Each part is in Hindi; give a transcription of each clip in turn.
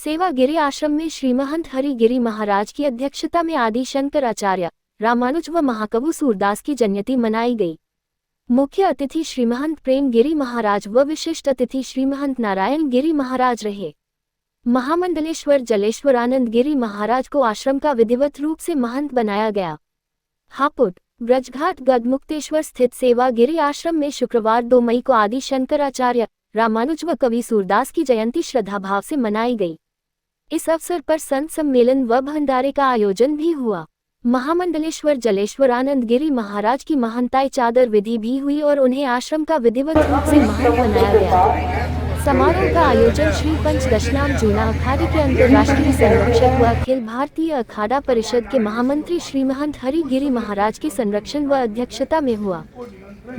सेवागिरी आश्रम में श्रीमहंत हरिगिरी महाराज की अध्यक्षता में आदि शंकराचार्य रामानुज व महाकवि सूरदास की जयंती मनाई गई। मुख्य अतिथि श्रीमहंत प्रेम गिरी महाराज व विशिष्ट अतिथि श्रीमहंत नारायण गिरी महाराज रहे। महामंडलेश्वर जलेश्वरानंद गिरी महाराज को आश्रम का विधिवत रूप से महंत बनाया गया। हापुड़ ब्रजघाट गढ़मुक्तेश्वर स्थित सेवागिरी आश्रम में शुक्रवार 2 मई को आदि शंकराचार्य रामानुज व कवि सूरदास की जयंती श्रद्धाभाव से मनाई गई। इस अवसर पर संत सम्मेलन व भंडारे का आयोजन भी हुआ। महामंडलेश्वर जलेश्वरानंद गिरी महाराज की महंताई चादर विधि भी हुई और उन्हें आश्रम का विधिवत रूप से महंत बनाया गया। समारोह का आयोजन श्री पंच दशनाम जूना अखाड़े के अंतर्राष्ट्रीय संरक्षक व अखिल भारतीय अखाड़ा परिषद के महामंत्री श्रीमहंत हरिगिरी महाराज के संरक्षण व अध्यक्षता में हुआ।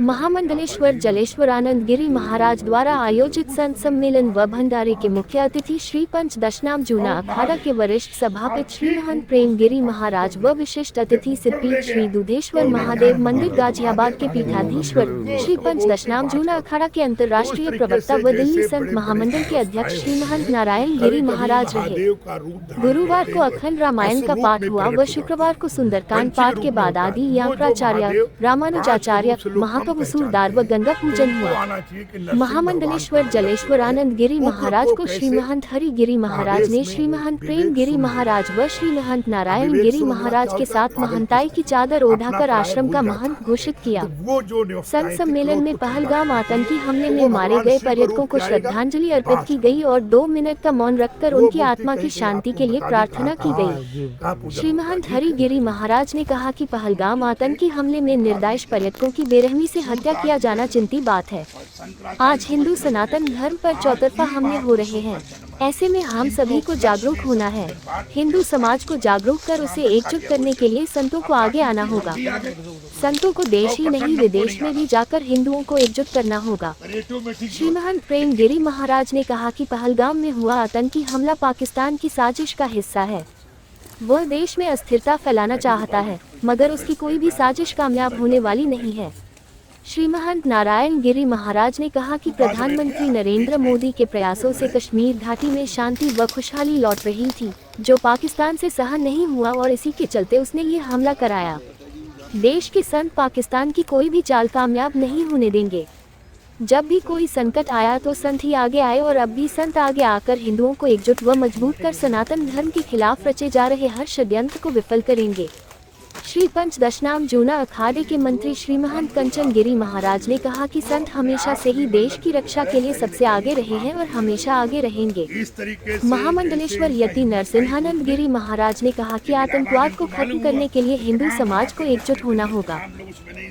महामंडलेश्वर जलेश्वरानंद गिरी महाराज द्वारा आयोजित संत सम्मेलन व भंडारे के मुख्य अतिथि श्री पंच दशनाम जूना अखाड़ा के वरिष्ठ सभापित श्रीमहंत प्रेम गिरी महाराज व विशिष्ट अतिथि सिद्धपीठ श्री दुधेश्वर महादेव मंदिर गाजियाबाद के पीठाधीश्वर श्री पंच दशनाम जूना अखाड़ा के अंतर्राष्ट्रीय प्रवक्ता व दिल्ली संत महामंडल के अध्यक्ष श्रीमहंत नारायण गिरी महाराज रहे। गुरुवार को अखंड रामायण का पाठ हुआ व शुक्रवार को सुंदरकांड पाठ के बाद आदि यांकराचार्य रामानुजाचार्य महाकवि सूरदास व गंगा पूजन हुआ। महामंडलेश्वर जलेश्वरानंद गिरी महाराज को श्रीमहंत हरिगिरी महाराज ने श्रीमहंत प्रेम गिरी महाराज व श्रीमहंत नारायण गिरी महाराज के साथ महंताई की चादर ओढ़ाकर आश्रम का महंत घोषित किया। संत सम्मेलन में पहलगाम आतंकी हमले में मारे गए पर्यटकों को श्रद्धांजलि अर्पित की गई और 2 मिनट का मौन रखकर उनकी आत्मा की शांति के लिए प्रार्थना की गई। श्रीमहंत हरिगिरी महाराज ने कहा कि पहलगाम आतंकी हमले में निर्दोष पर्यटकों की बेरहमी से हत्या किया जाना चिंती बात है। आज हिंदू सनातन धर्म पर चौतरफा हमले हो रहे हैं। ऐसे में हम सभी को जागरूक होना है। हिंदू समाज को जागरूक कर उसे एकजुट करने के लिए संतों को आगे आना होगा। संतों को देश ही नहीं विदेश में भी जाकर हिंदुओं को एकजुट करना होगा। श्रीमहंत प्रेम गिरी महाराज ने कहा कि पहलगाम में हुआ आतंकी हमला पाकिस्तान की साजिश का हिस्सा है। वह देश में अस्थिरता फैलाना चाहता है, मगर उसकी कोई भी साजिश कामयाब होने वाली नहीं है। श्रीमहंत नारायण गिरी महाराज ने कहा कि प्रधानमंत्री नरेंद्र मोदी के प्रयासों से कश्मीर घाटी में शांति व खुशहाली लौट रही थी, जो पाकिस्तान से सहन नहीं हुआ और इसी के चलते उसने ये हमला कराया। देश के संत पाकिस्तान की कोई भी चाल कामयाब नहीं होने देंगे। जब भी कोई संकट आया तो संत ही आगे आए और अब भी संत आगे आकर हिंदुओं को एकजुट व मजबूत कर सनातन धर्म के खिलाफ रचे जा रहे हर षड्यंत्र को विफल करेंगे। श्री पंच दशनाम जूना अखाड़े के मंत्री श्रीमहंत कंचन गिरी महाराज ने कहा कि संत हमेशा से ही देश की रक्षा के लिए सबसे आगे रहे हैं और हमेशा आगे रहेंगे। महामंडलेश्वर यति नरसिंहानंद गिरी महाराज ने कहा कि आतंकवाद को खत्म करने के लिए हिंदू समाज को एकजुट होना होगा।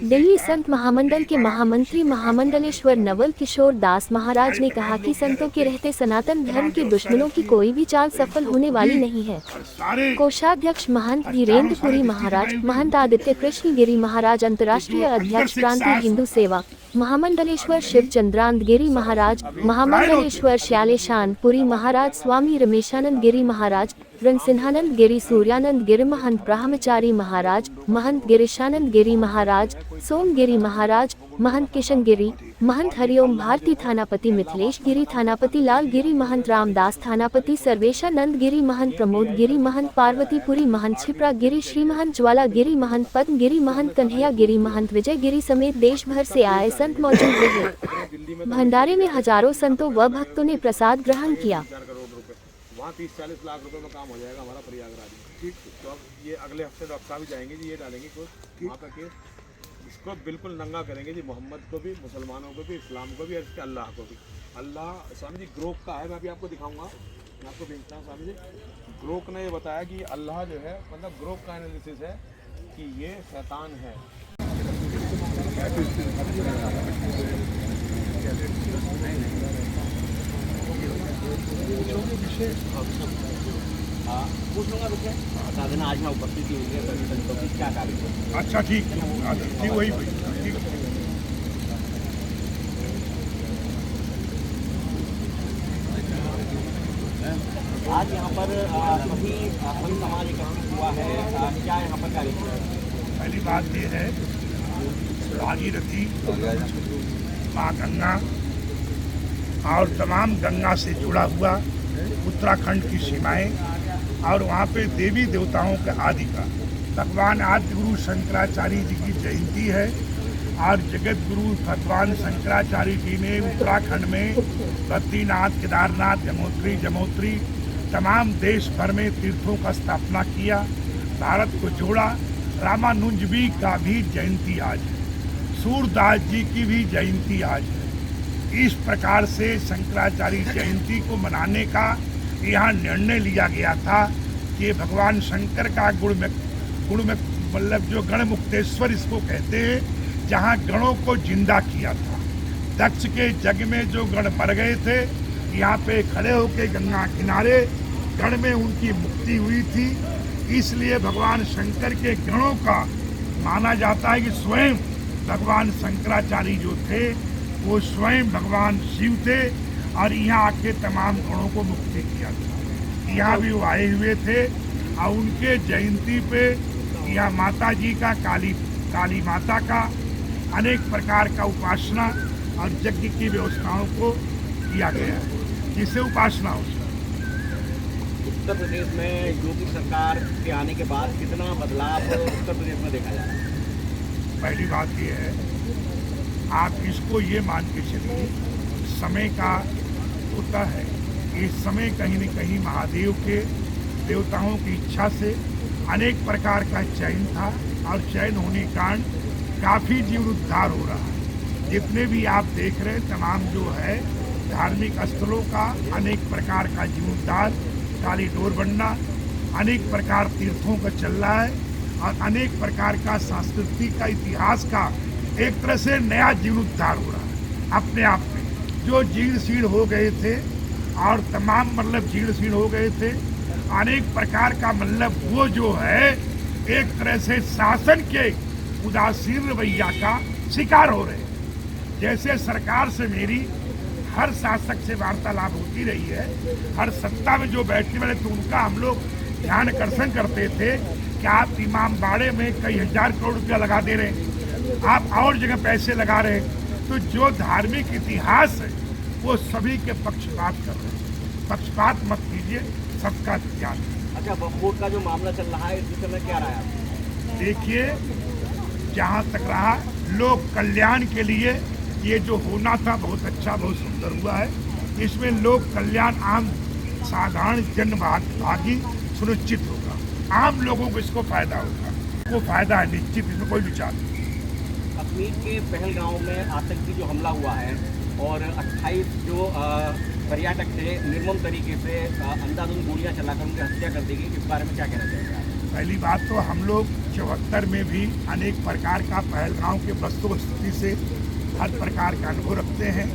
दिल्ली संत महामंडल के महामंत्री महामंडलेश्वर नवल किशोर दास महाराज ने कहा कि संतों के रहते सनातन धर्म के दुश्मनों की कोई भी चाल सफल होने वाली नहीं है। कोषाध्यक्ष महंत धीरेन्द्र पुरी महाराज, महंत आदित्य कृष्ण गिरी महाराज, अंतर्राष्ट्रीय अध्यक्ष क्रांति हिंदू सेवा, महामंडलेश्वर शिव चंद्रानंद गिरी महाराज, महामंडलेश्वर श्यालेशान पुरी महाराज, स्वामी रमेशानंद गिरी महाराज, रणसिंहानंद गिरी, सूर्यानंद गिरी महंत, ब्रह्मचारी महाराज, महंत गिरीशानंद गिरी महाराज, सोम गिरी महाराज, महंत किशन गिरी, महंत हरिओम भारती थानापति, मिथिलेश गिरी थानापति, लाल गिरी महंत, रामदास थानापति, सर्वेशानंद गिरी महंत, प्रमोद गिरी महंत, पार्वतीपुरी महंत, क्षिप्रा गिरी, श्री महंत ज्वाला गिरी महंत, पद्म गिरी महंत, कन्हैया गिरी महंत, विजय गिरी समेत देश भर से आए संत मौजूद रहे। भंडारे में हजारों संतों व भक्तों ने प्रसाद ग्रहण किया। वहाँ 30-40 लाख रुपए में काम हो जाएगा हमारा प्रयागराज में। ठीक, तो अब ये अगले हफ्ते डॉक्टर साहब भी जाएंगे जी, ये डालेंगे कुछ वहाँ का केस, इसको बिल्कुल नंगा करेंगे जी, मोहम्मद को भी, मुसलमानों को भी, इस्लाम को भी और इसके अल्लाह को भी। अल्लाह स्वामी जी ग्रोक का है, मैं अभी आपको दिखाऊंगा, मैं आपको भेजता हूँ स्वामी जी। ग्रोक ने ये बताया कि अल्लाह जो है, मतलब ग्रोक का एनालिसिस है कि ये शैतान है। पूछूंगा रुके बता देना, आज मैं उपस्थित हुई है सभी संतों की क्या कार्य। अच्छा ठीक, वही ठीक। आज यहाँ पर सभी समाज एकत्रित हुआ है, क्या यहाँ पर कार्य किया? पहली बात ये है, भागीरथी माँ गंगा और तमाम गंगा से जुड़ा हुआ उत्तराखंड की सीमाएं, और वहाँ पे देवी देवताओं के आदि का भगवान आदि गुरु शंकराचार्य जी की जयंती है। और जगत गुरु भगवान शंकराचार्य जी ने उत्तराखंड में बद्रीनाथ, केदारनाथ, यमुनोत्री तमाम देश भर में तीर्थों का स्थापना किया, भारत को जोड़ा। रामानुज जी का भी जयंती आज है, सूरदास जी की भी जयंती आज है। इस प्रकार से शंकराचार्य जयंती को मनाने का यहाँ निर्णय लिया गया था कि भगवान शंकर का गुण में मतलब जो गण मुक्तेश्वर इसको कहते हैं, जहाँ गणों को जिंदा किया था। दक्ष के यज्ञ में जो गण मर गए थे, यहाँ पे खड़े होके गंगा किनारे गण में उनकी मुक्ति हुई थी। इसलिए भगवान शंकर के गणों का माना जाता है कि स्वयं भगवान शंकराचार्य जो थे वो स्वयं भगवान शिव थे और यहाँ आके तमाम गणों को मुक्ति किया था। यहाँ भी वो आए हुए थे और उनके जयंती पे यहाँ माता जी का काली माता का अनेक प्रकार का उपासना और यज्ञ की व्यवस्थाओं को किया गया है, जिससे उपासना हो सके। उत्तर प्रदेश में योगी सरकार के आने के बाद कितना बदलाव उत्तर प्रदेश में देखा जा रहा है? पहली बात यह है, आप इसको ये मान के चलिए, समय का होता है। इस समय कहीं न कहीं महादेव के देवताओं की इच्छा से अनेक प्रकार का चयन था और चयन होने के कारण काफ़ी जीवनोद्धार हो रहा है। जितने भी आप देख रहे हैं तमाम जो है धार्मिक स्थलों का अनेक प्रकार का जीवनोद्धार, काली डोर बनना, अनेक प्रकार तीर्थों का चल रहा है और अनेक प्रकार का सांस्कृतिक का इतिहास का एक तरह से नया जीवनोद्धार हो रहा है। अपने आप में जो जीर्ण शीर्ण हो गए थे और तमाम मतलब जीर्ण शीर्ण हो गए थे, अनेक प्रकार का मतलब वो जो है एक तरह से शासन के उदासीन रवैया का शिकार हो रहे हैं। जैसे सरकार से मेरी हर शासक से वार्तालाप होती रही है, हर सत्ता में जो बैठने वाले तो उनका हम लोग ध्यान आकर्षण करते थे कि आप इमामबाड़े में कई हजार करोड़ रुपया लगा दे रहे हैं, आप और जगह पैसे लगा रहे हैं। तो जो धार्मिक इतिहास है वो सभी के पक्षपात कर रहे हैं। पक्षपात मत कीजिए, सबका ध्यान। अच्छा, वक्फ बोर्ड का जो मामला चल रहा है इस विषय में क्या राय है? देखिए, जहाँ तक रहा लोक कल्याण के लिए ये जो होना था बहुत अच्छा, बहुत सुंदर हुआ है। इसमें लोक कल्याण आम साधारण जन भागी सुनिश्चित होगा, आम लोगों को इसको फायदा होगा, वो फायदा है निश्चित, इसमें कोई विचार नहीं। कश्मीर के पहलगांव में आतंकी जो हमला हुआ है और 28 जो पर्यटक थे निर्मम तरीके से अंधाधुंध गोलियां चलाकर उनकी हत्या कर दी गई, इस बारे में क्या कहना चाहेंगे आप? पहली बात तो हम लोग 74 में भी अनेक प्रकार का पहलगांव के वस्तु स्थिति से हर प्रकार का अनुभव रखते हैं।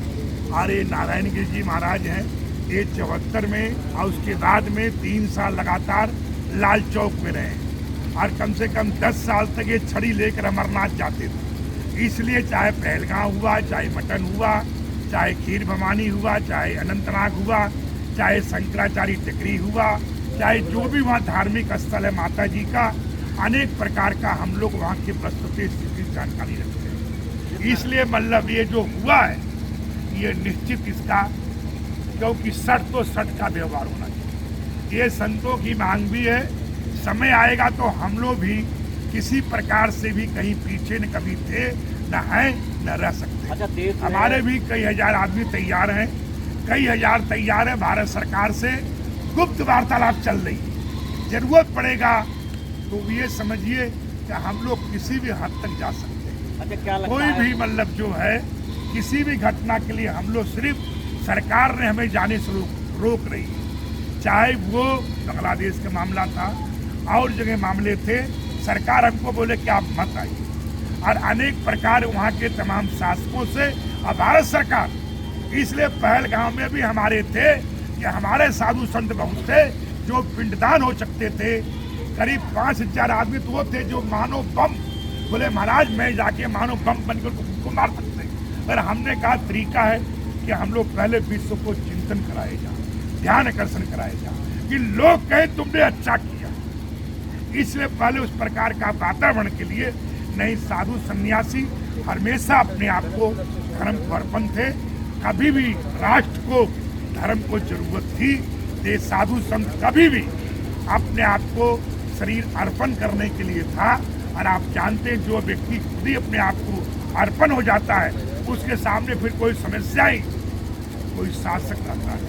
और ये नारायण गिरी जी महाराज हैं, ये 74 में और उसके बाद में 3 साल लगातार लाल चौक में रहे और कम से कम 10 साल तक ये छड़ी लेकर अमरनाथ जाते थे। इसलिए चाहे पहलगांव हुआ, चाहे मटन हुआ, चाहे खीर भवानी हुआ, चाहे अनंतनाग हुआ, चाहे शंकराचार्य टिकरी हुआ, चाहे जो भी वहाँ धार्मिक स्थल है माता जी का, अनेक प्रकार का हम लोग वहाँ की प्रस्तुति स्थिति जानकारी रखते हैं। इसलिए मतलब ये जो हुआ है ये निश्चित इसका, क्योंकि सट तो सट का व्यवहार होना चाहिए। ये संतों की मांग भी है। समय आएगा तो हम लोग भी किसी प्रकार से भी कहीं पीछे न कभी थे, न हैं, न रह सकते। अच्छा, देश में हमारे भी कई हजार आदमी तैयार हैं, कई हजार तैयार है। भारत सरकार से गुप्त वार्तालाप चल रही है। जरूरत पड़ेगा तो ये समझिए कि हम लोग किसी भी हद तक जा सकते हैं। अच्छा, क्या लगता कोई है? भी मतलब जो है किसी भी घटना के लिए हम लोग सिर्फ सरकार ने हमें जाने से रोक रही है। चाहे वो बांग्लादेश का मामला था और जगह मामले थे, सरकार हमको बोले कि आप मत आइए। और अनेक प्रकार वहाँ के तमाम शासकों से और भारत सरकार, इसलिए पहलगांव में भी हमारे थे कि हमारे साधु संत बहुत थे जो पिंडदान हो सकते थे। करीब 5000 आदमी तो वो थे जो मानो बम, बोले महाराज मैं जाके मानो बम बनकर उनको मार सकते हैं। पर हमने कहा तरीका है कि हम लोग पहले विश्व को चिंतन कराए जाए, ध्यान आकर्षण कराए जाए कि लोग कहें तुमने अच्छा किया। इसलिए पहले उस प्रकार का वातावरण के लिए नहीं, साधु सन्यासी हमेशा अपने आप को धर्म को अर्पण थे। कभी भी राष्ट्र को धर्म को जरूरत थी साधु संत कभी भी अपने आप को शरीर अर्पण करने के लिए था। और आप जानते हैं जो व्यक्ति खुद ही अपने आप को अर्पण हो जाता है उसके सामने फिर कोई समस्या ही कोई शासक रहता है।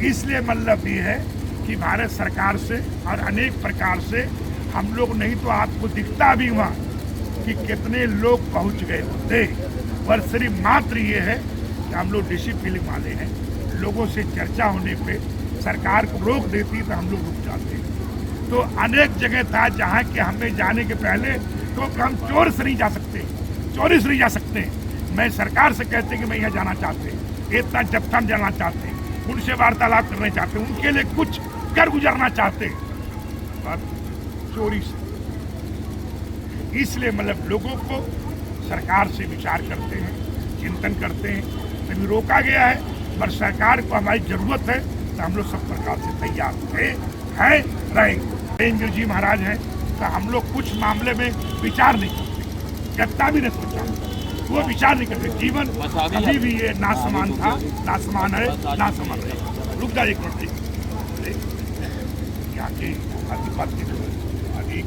इसलिए मतलब ये है कि भारत सरकार से और अनेक प्रकार से हम लोग, नहीं तो आपको दिखता भी वहाँ कि कितने लोग पहुँच गए होते, पर सिर्फ मात्र ये है कि हम लोग डिसिप्लिन वाले हैं। लोगों से चर्चा होने पे सरकार को रोक देती तो हम लोग रुक जाते। तो अनेक जगह था जहाँ के हमें जाने के पहले तो हम चोर से नहीं जा सकते, चोरी से नहीं जा सकते। मैं सरकार से कहते कि मैं यहाँ जाना चाहते, इतना जत्था में जाना चाहते, उनसे वार्तालाप करना चाहते, उनके लिए कुछ कर गुजरना चाहते, पर चोरी से। इसलिए मतलब लोगों को सरकार से विचार करते हैं, चिंतन करते हैं, तभी रोका गया है। पर सरकार को हमारी जरूरत है तो हम लोग सब प्रकार से तैयार थे, हैं, रहेंगे। प्रेम जी महाराज हैं तो हम लोग कुछ मामले में विचार नहीं करते, गत्ता भी नहीं सोचा, वो विचार नहीं करते। जीवन अभी भी ये ना समान था, ना समान है, ना समान रहेगा। रुक जा एक मिनट, यहाँ की बात की अभी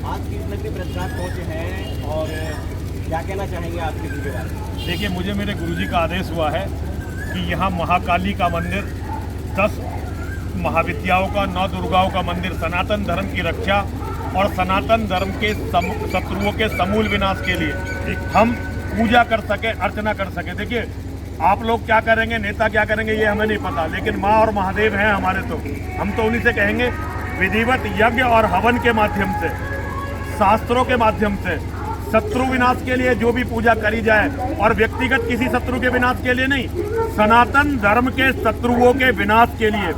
आज की नगरी ब्रजराज पहुंचे हैं और क्या कहना चाहेंगे आज के दिन के बारे में? देखिए, मुझे मेरे गुरुजी का आदेश हुआ है कि यहाँ महाकाली का मंदिर, 10 महाविद्याओं का, 9 दुर्गाओं का मंदिर, सनातन धर्म की रक्षा और सनातन धर्म के शत्रुओं के समूल विनाश के लिए हम पूजा कर सके, अर्चना कर सके। देखिए, आप लोग क्या करेंगे, नेता क्या करेंगे, ये हमें नहीं पता, लेकिन माँ और महादेव हैं हमारे, तो हम तो उन्हीं से कहेंगे विधिवत यज्ञ और हवन के माध्यम से, शास्त्रों के माध्यम से शत्रु विनाश के लिए जो भी पूजा करी जाए, और व्यक्तिगत किसी शत्रु के विनाश के लिए नहीं, सनातन धर्म के शत्रुओं के विनाश के लिए,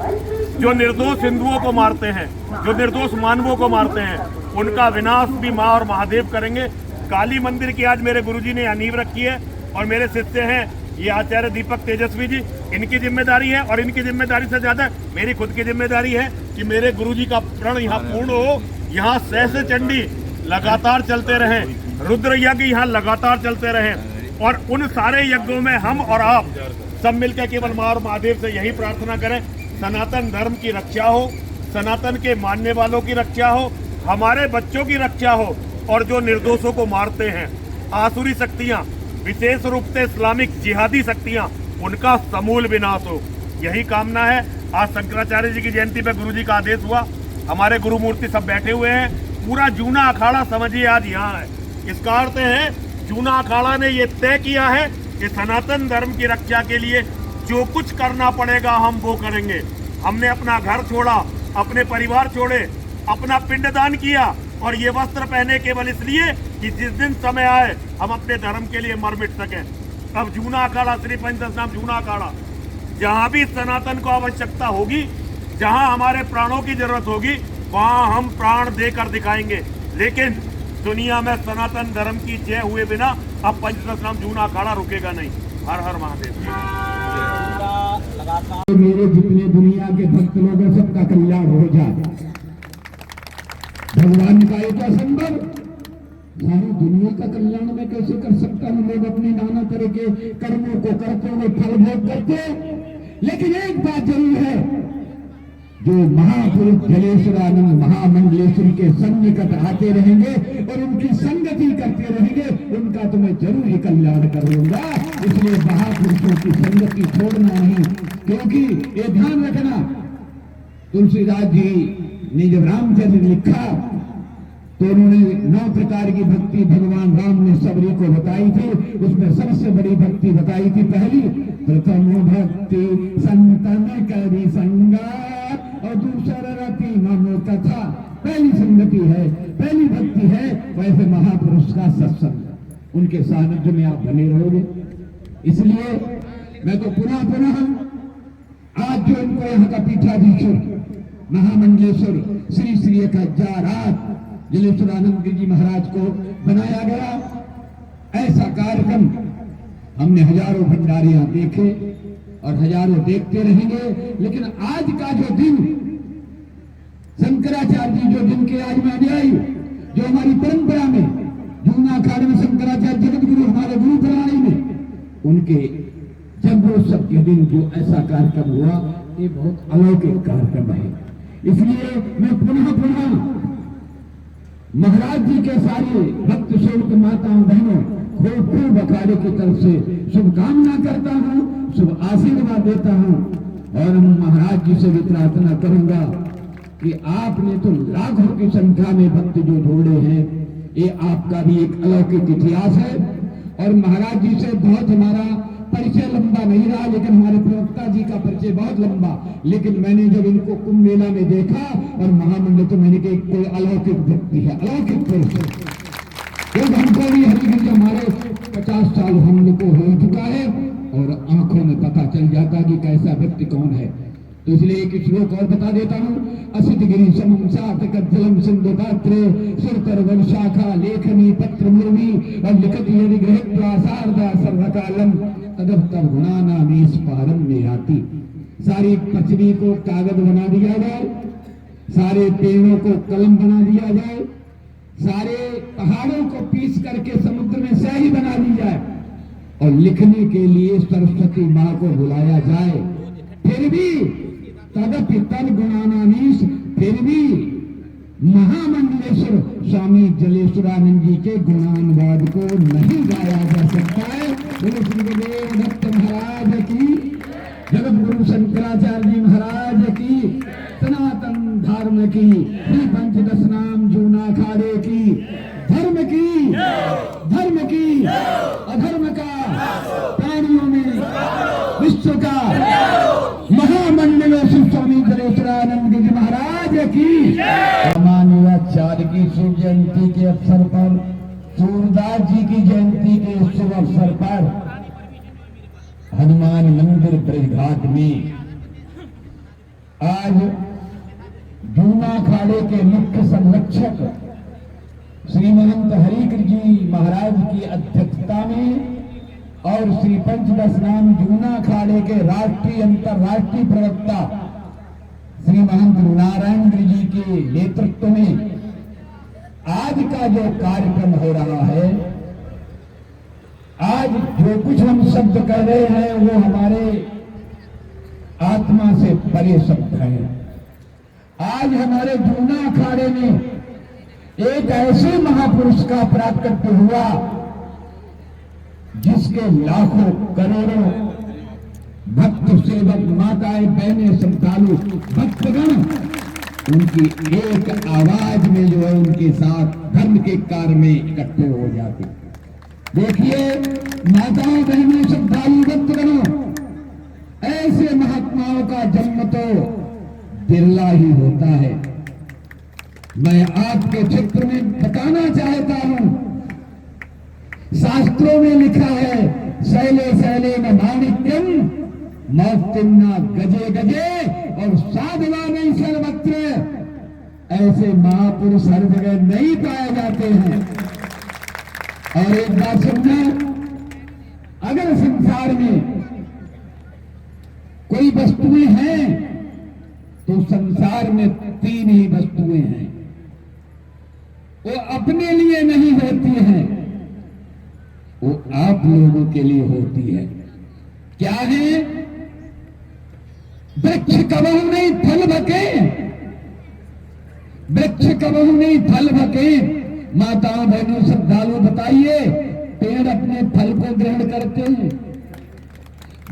जो निर्दोष हिंदुओं को मारते हैं, जो निर्दोष मानवों को मारते हैं, उनका विनाश भी माँ और महादेव करेंगे। काली मंदिर की आज मेरे गुरुजी ने नींव रखी है और मेरे शिष्य हैं ये आचार्य दीपक तेजस्वी जी, इनकी जिम्मेदारी है, और इनकी जिम्मेदारी से ज्यादा मेरी खुद की जिम्मेदारी है कि मेरे गुरुजी का प्रण यहाँ पूर्ण हो, यहाँ सहस्त्र चंडी लगातार चलते रहें, रुद्र यज्ञ यहाँ लगातार चलते रहें, और उन सारे यज्ञों में हम और आप सब मिलकर केवल माँ और महादेव से यही प्रार्थना करें, सनातन धर्म की रक्षा हो, सनातन के मानने वालों की रक्षा हो, हमारे बच्चों की रक्षा हो, और जो निर्दोषों को मारते हैं आसुरी शक्तियाँ, विशेष रूप से इस्लामिक जिहादी शक्तियाँ, उनका समूल विनाश हो, यही कामना है। आज शंकराचार्य जी की जयंती पे गुरुजी का आदेश हुआ, हमारे गुरु मूर्ति सब बैठे हुए हैं, पूरा जूना अखाड़ा समझिए आज यहाँ है। इसका अर्थ है जूना अखाड़ा ने ये तय किया है कि सनातन धर्म की रक्षा के लिए जो कुछ करना पड़ेगा हम वो करेंगे। हमने अपना घर छोड़ा, अपने परिवार छोड़े, अपना पिंडदान किया, और ये वस्त्र पहने केवल इसलिए कि जिस दिन समय आए हम अपने धर्म के लिए मर मिट सकें। अब जूना अखाड़ा, श्री पंचदश नाम जूना अखाड़ा, जहाँ भी सनातन को आवश्यकता होगी, जहाँ हमारे प्राणों की जरूरत होगी, वहाँ हम प्राण देकर दिखाएंगे। लेकिन दुनिया में सनातन धर्म की जय हुए बिना अब पंचदश नाम जूना अखाड़ा रुकेगा नहीं। हर हर महादेव। मेरे जितने दुनिया के भक्त लोग हैं सबका कल्याण हो जाए। भगवान का एक असंभव, सारी दुनिया का कल्याण में कैसे कर सकता हूँ? लोग अपने नाना तरह के कर्मों को करते हुए फल भोग करते, लेकिन एक बात जरूर है, जो महापुरुष जलेश्वरानंद महामंडलेश्वरी के सन्निकट आते रहेंगे और उनकी संगति करते रहेंगे, उनका तो मैं जरूर ही कल्याण करूंगा। इसलिए महापुरुषों की संगति छोड़ना नहीं, क्योंकि ये ध्यान रखना, तुलसीदास जी ने जब रामचंद्र लिखा तो उन्होंने 9 प्रकार की भक्ति भगवान राम ने सबरी को बताई थी। उसमें सबसे बड़ी भक्ति बताई थी पहली, प्रथम भक्ति संतन करी संगा, और दूसरा रति मनो कथा। पहली संगति है, पहली भक्ति है वैसे महापुरुष का सत्संग, उनके सानिध्य में आप बने रहोगे। इसलिए मैं तो पुनः आज जो इनको यहाँ का पीठाधीश्वर महामंडलेश्वर श्री श्री 1008 जलेश्वरानंद गिरि जी महाराज को बनाया गया, ऐसा कार्यक्रम हमने हजारों भंडारियां देखे और हजारों देखते रहेंगे। लेकिन आज का जो दिन शंकराचार्य जी जो जिनके आज में अनुयायी, जो हमारी परंपरा में जूना अखाड़े में शंकराचार्य जगत गुरु हमारे गुरु प्रणाली में, उनके जन्मोत्सव के दिन जो ऐसा कार्यक्रम हुआ, ये बहुत अलौकिक कार्यक्रम है। इसलिए मैं पुनः महाराज जी के सारे भक्त सेवक माताओं बहनों खूब अखाड़े की तरफ से शुभकामना करता हूँ, शुभ आशीर्वाद देता हूँ। और महाराज जी से भी प्रार्थना करूंगा कि आपने तो लाखों की संख्या में भक्त जो जोड़े हैं, ये आपका भी एक अलौकिक इतिहास है। और महाराज जी से बहुत हमारा परिचय लंबा नहीं रहा, लेकिन हमारे प्रवक्ता जी का परिचय बहुत लंबा। लेकिन मैंने जब इनको कुंभ मेला में देखा और महामंडल, तो मैंने कहा कोई अलौकिक व्यक्ति है, अलौकिक पुरुष है। क्योंकि हमको भी हरिगंज हमारे 50 साल हम लोग को हो चुका है और आंखों में पता चल जाता कि कैसा व्यक्ति कौन है। तो इसलिए एक श्लोक और बता देता हूँ। असित गिरी समम सातक जलम सिंधु पात्रे सुरतर वर्षाखा लेखनी पत्र मुर्वी और लिखत यदि गृहत्वा शारदा सर्वकालम तदब तब गुणाना में इस पारम में आती। सारी पृथ्वी को कागज बना दिया जाए, सारे पेड़ों को कलम बना दिया जाए, सारे पहाड़ों को पीस करके समुद्र में स्याही बना दी जाए और लिखने के लिए सरस्वती माँ को बुलाया जाए, फिर भी तदपि तद गुणानानीश, फिर भी महामंडलेश्वर स्वामी जलेश्वरानंद जी के गुणानुवाद को नहीं गाया जा सकता है। बोलो श्री गुरुदेव दत्त महाराज की, जगत गुरु शंकराचार्य जी महाराज की, सनातन धर्म की, श्री पंचदश नाम जूना अखाड़े की, धर्म की, अधर्म का, प्राणियों में विश्व का महामंडलेश्वर स्वामी जलेश्वरानंद जी महाराज की। रामानुजाचार्य की शुभ जयंती के अवसर पर, सूरदास जी की जयंती के शुभ अवसर पर हनुमान मंदिर ब्रजघाट में आज जूना अखाड़े के मुख्य संरक्षक श्री महंत हरिकृष्ण जी महाराज की अध्यक्षता में और श्री पंचदश नाम जूना अखाड़े के राष्ट्रीय अंतर्राष्ट्रीय प्रवक्ता श्री महंत नारायण गिरि जी के नेतृत्व में आज का जो कार्यक्रम हो रहा है, आज जो कुछ हम शब्द कह रहे हैं वो हमारे आत्मा से परे शब्द हैं। आज हमारे जूना अखाड़े में एक ऐसे महापुरुष का प्राकट्य हुआ जिसके लाखों करोड़ों भक्त सेवक माताएं बहनें श्रद्धालु भक्तगण उनकी एक आवाज में जो है उनके साथ धर्म के कार्य में इकट्ठे हो जाते। देखिए माताओं बहनों श्रद्धालु भक्तगणों, ऐसे महात्माओं का जन्म तो बिरला ही होता है। मैं आपके चित्र में बताना चाहता हूं, शास्त्रों में लिखा है शैले शैले न माणिक्यम मौक्तिम्ना गजे गजे और साधवा नहीं सर्वत्र। ऐसे महापुरुष हर जगह नहीं पाए जाते हैं। और एक बात सुनना, अगर संसार में कोई वस्तुएं हैं तो संसार में 3 ही वस्तुएं हैं। वो अपने लिए नहीं होती हैं, वो आप लोगों के लिए होती है। क्या है? वृक्ष कबहू नहीं फल भके, वृक्ष कबहू नहीं फल भके। माताओं बहनों श्रद्धालु बताइए, पेड़ अपने फल को ग्रहण करते हैं,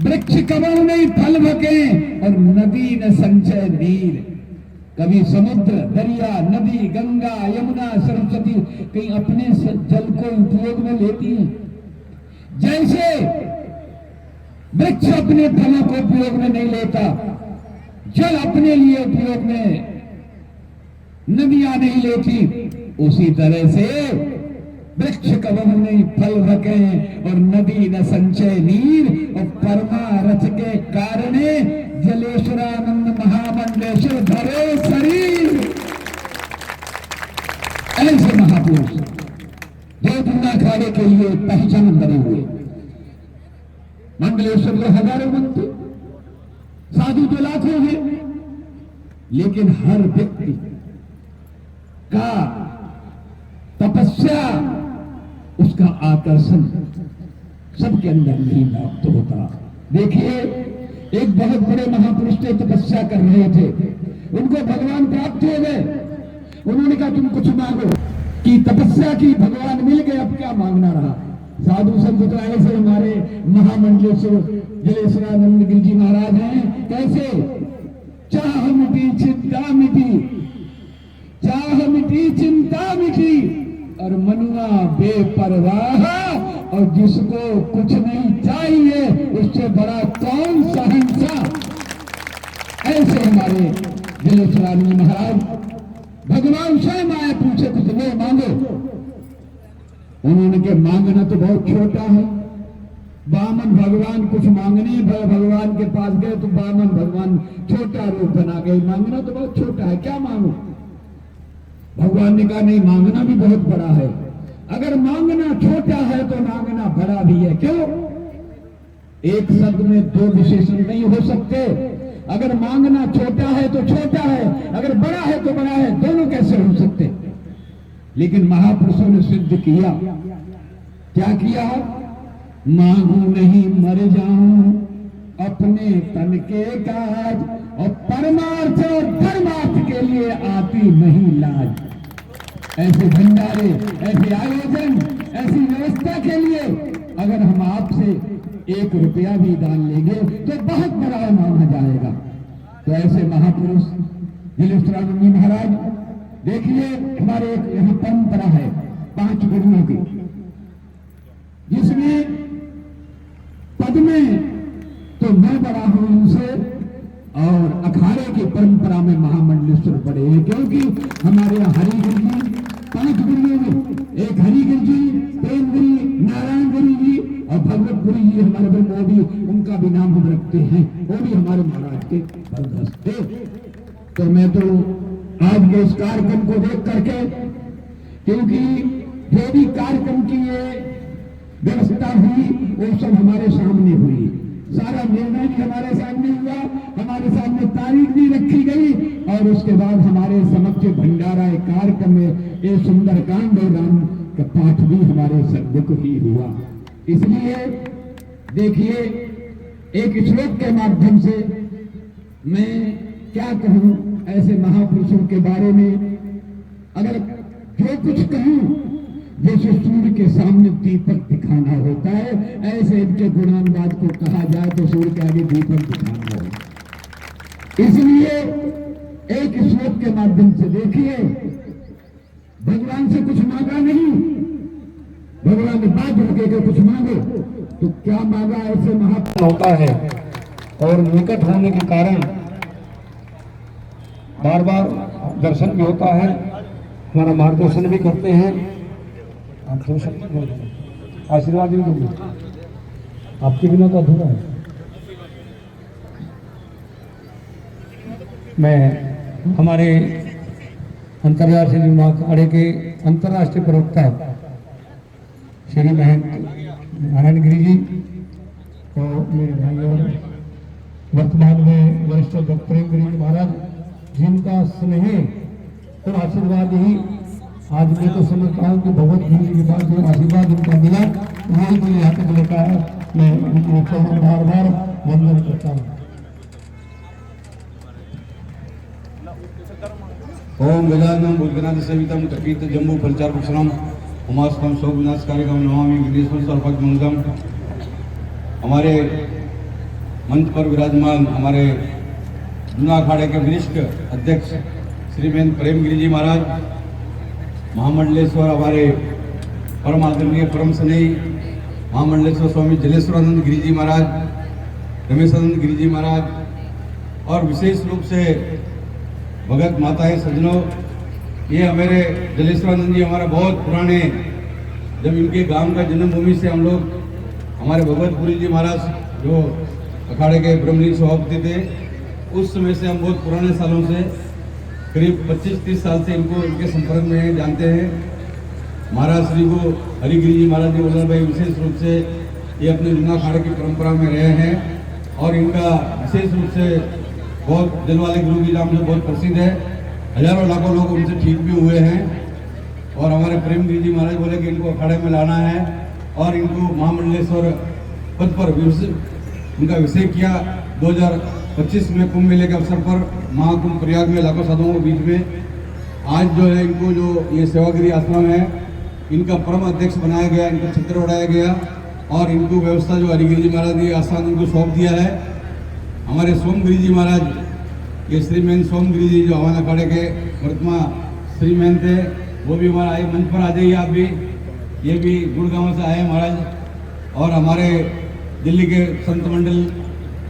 वृक्ष कबहू नहीं फल भके और नदी न संचय नीर। कभी समुद्र, दरिया, नदी, गंगा, यमुना, सरस्वती कहीं अपने जल को उपयोग में लेती हैं। जैसे वृक्ष अपने फलों को उपयोग में नहीं लेता, जल अपने लिए उपयोग में नदियां नहीं लेती, उसी तरह से वृक्ष कबहू नहीं फल भके और नदी न संचय नीर और परमारथ के कारणे जलेश्वरानंद महामंडलेश्वर धरे शरीर। ऐसे महापुरुष जो जूना अखाड़े के लिए पहचान बने हुए। मंडलेश्वर में हजारों भक्त, साधु तो लाखों हैं, लेकिन हर व्यक्ति का तपस्या, उसका आकर्षण सबके अंदर नहीं प्राप्त होता। देखिए, एक बहुत बड़े महापुरुष थे, तपस्या कर रहे थे, उनको भगवान प्राप्त हो गए। उन्होंने कहा तुम कुछ मांगो, कि तपस्या की, भगवान मिल गए, अब क्या मांगना रहा। साधु संत तो ऐसे हमारे महामंडलेश्वर जलेश्वरानंद गिरि जी महाराज हैं, कैसे चाह मिटी चिंता मिटी, चाह मिटी चिंता मिटी, और मनुआ बेपरवाह, और जिसको कुछ नहीं चाहिए उससे बड़ा कौन शहंशाह। ऐसे हमारे जलेश्वरानंद महाराज, भगवान स्वयं आए, पूछे कुछ ले मांगो। उन्होंने कहा मांगना तो बहुत छोटा है। बामन भगवान कुछ मांगने भगवान के पास गए तो बामन भगवान छोटा रूप बना गए, मांगना तो बहुत छोटा है, क्या मांगो। भगवान ने कहा नहीं, मांगना भी बहुत बड़ा है। अगर मांगना छोटा है तो मांगना बड़ा भी है। क्यों? एक शब्द में दो विशेषण नहीं हो सकते। अगर मांगना छोटा है तो छोटा है, अगर बड़ा है तो बड़ा है, दोनों कैसे हो सकते। लेकिन महापुरुषों ने सिद्ध किया, क्या किया? मांगू नहीं मर जाऊं अपने तन के काज, और परमार्थ और धर्मार्थ के लिए आती नहीं लाज। ऐसे भंडारे, ऐसे आयोजन, ऐसी व्यवस्था के लिए अगर हम आपसे 1 रुपया भी दान लेंगे तो बहुत बड़ा माना जाएगा। तो ऐसे महापुरुष जलेश्वरानंद जी महाराज, देखिए हमारे एक यहाँ परंपरा है 5 गुरुओं की, जिसमें पद में तो मैं बड़ा हूं उनसे, और अखाड़े की परंपरा में महामंडलेश्वर बड़े हैं। क्योंकि हमारे यहाँ हरिगिरि जी 5 गुरुओं में, एक हरिगिरि जी, प्रेम गिरि, नारायण गिरि जी और भगवत गिरि जी हमारे ब्रह्म, भी उनका भी नाम हम रखते हैं, वो भी हमारे महाराज के परदस्त थे। तो मैं तो आज के इस कार्यक्रम को देख करके, क्योंकि जो भी कार्यक्रम की ये व्यवस्था हुई वो सब हमारे सामने हुई, सारा निर्णय भी हमारे सामने हुआ, हमारे सामने तारीख भी रखी गई, और उसके बाद हमारे समक्ष भंडारा कार्यक्रम में ये सुंदरकांड और राम का पाठ भी हमारे सदमुख ही हुआ। इसलिए देखिए, एक श्लोक के माध्यम से मैं क्या कहूं ऐसे महापुरुषों के बारे में। अगर जो कुछ कहूं, जैसे सूर्य के सामने दीपक दिखाना होता है, ऐसे इनके गुणानुवाद को कहा जाए तो सूर्य के आगे दीपक दिखाना हो। इसलिए एक श्लोक के माध्यम से देखिए, भगवान से कुछ मांगा नहीं, भगवान ने बात रुके के कुछ मांगो, तो क्या मांगा? ऐसे महात्मा होता है और निकट होने के कारण बार बार दर्शन भी होता है, हमारा मार्गदर्शन भी करते हैं। आप आशीर्वाद भी दूंगे, आपके बिना तो अधूरा है। मैं हमारे अंतर्राष्ट्रीय महाअखाड़े के अंतर्राष्ट्रीय प्रवक्ता श्री महंत नारायण गिरि जी और मेरे भाई और वर्तमान में वरिष्ठ डॉक्टर प्रेम गिरि जी महाराज, जिनका स्नेह और आशीर्वाद ही आज मैं तो समझता हूँ कि भगवत गिरि जी के पास जो आशीर्वाद उनका मिला, वही तो यहाँ तक लेकर है। मैं उनको बार बार वंदन करता हूँ। ओम गजानन भूतगणाधि सेवितम तकीर्त जम्बू फलचार भूषणम उमास्तम शोक विनाशकारिकम नमामि विघ्नेश्वर सर्वभक्त मंगलम। हमारे मंच पर विराजमान हमारे जूना अखाड़े के वरिष्ठ अध्यक्ष श्री महंत प्रेम गिरि जी महाराज, महामंडलेश्वर हमारे परम आदरणीय परम स्नेही महामंडलेश्वर स्वामी जलेश्वरानंद गिरि जी महाराज, रमेशानंद गिरि जी महाराज, और विशेष रूप से भगत माताएं सज्जनों, ये हमारे जलेश्वरानंद जी हमारा बहुत पुराने, जब इनके गांव का जन्मभूमि से हम लोग, हमारे भगवत गिरि जी महाराज जो अखाड़े के ब्रह्मलीन सभापति थे, उस समय से हम बहुत पुराने सालों से करीब 25-30 साल से इनको इनके संपर्क में हैं, जानते हैं। महाराज श्री को हरिगिरि जी महाराज जी वल्लभ भाई विशेष रूप से ये अपने जूना अखाड़े की परंपरा में रहे हैं, और इनका विशेष रूप से बहुत दिल वाले गुरु के नाम से बहुत प्रसिद्ध है। हजारों लाखों लोग उनसे ठीक भी हुए हैं। और हमारे प्रेम गिरी जी महाराज बोले कि इनको अखाड़े में लाना है और इनको महामंडलेश्वर पद पर उनका विषय किया। 2025 में कुंभ मेले के अवसर पर महाकुंभ प्रयाग में लाखों साधुओं के बीच में आज जो है इनको जो ये सेवागिरी आश्रम है इनका परम अध्यक्ष बनाया गया, इनको छत्र उड़ाया गया और इनको व्यवस्था जो हरिगिरी जी महाराज ने आस्थान इनको सौंप दिया है। हमारे सोमगिरी जी महाराज ये श्रीमैन सोमगिरी जी जो हमारे अखाड़े के वर्तमान श्रीमैन थे वो भी हमारा आए मंच पर आ जाइए आप भी। ये भी गुड़गांव से आए महाराज। और हमारे दिल्ली के संत मंडल,